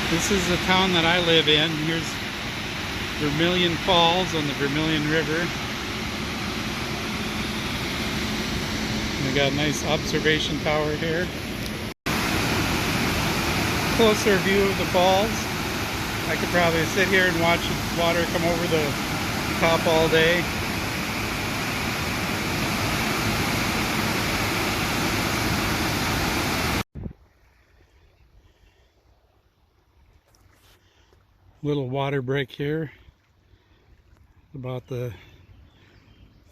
This is the town that I live in. Here's Vermillion Falls on the Vermillion River. We got a nice observation tower here. Closer view of the falls. I could probably sit here and watch the water come over the top all day. Little water break here, about the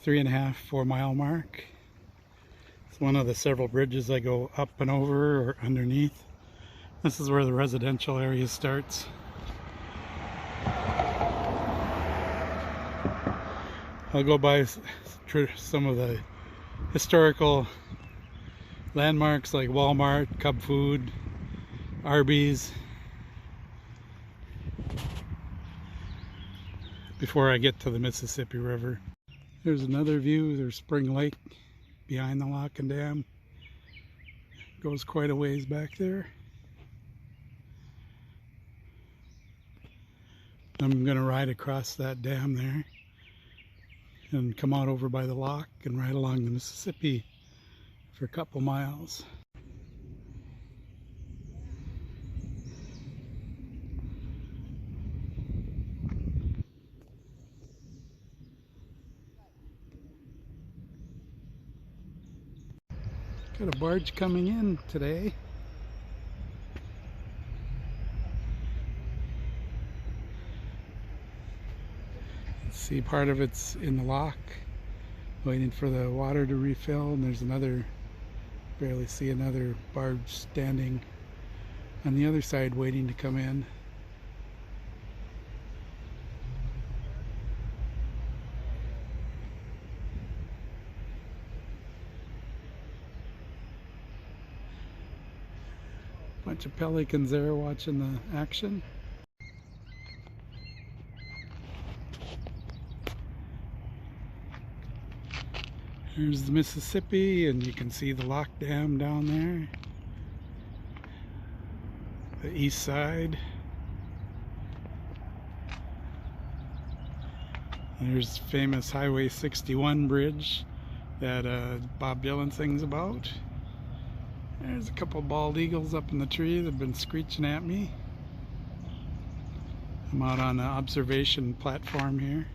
3.5–4 mile mark. It's one of the several bridges I go up and over or underneath. This is where the residential area starts. I'll go by some of the historical landmarks like Walmart, Cub Food, Arby's, before I get to the Mississippi River. There's another view. There's Spring Lake behind the lock and dam. Goes quite a ways back there. I'm going to ride across that dam there and come out over by the lock and ride along the Mississippi for a couple miles. Got a barge coming in today. See, part of it's in the lock, waiting for the water to refill, and there's another, barely see another barge standing on the other side waiting to come in. Bunch of pelicans there watching the action. Here's the Mississippi, and you can see the lock dam down there. The east side. There's famous Highway 61 bridge that Bob Dylan sings about. There's a couple bald eagles up in the tree that have been screeching at me. I'm out on the observation platform here,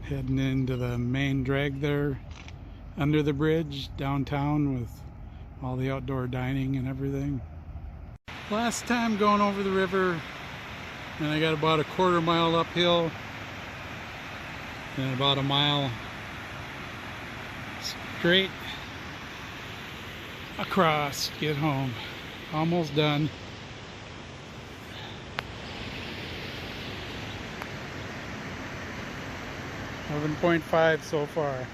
heading into the main drag there under the bridge downtown with all the outdoor dining and everything. Last time going over the river, and I got about a quarter mile uphill and about a mile straight across, get home. Almost done. 11.5 so far.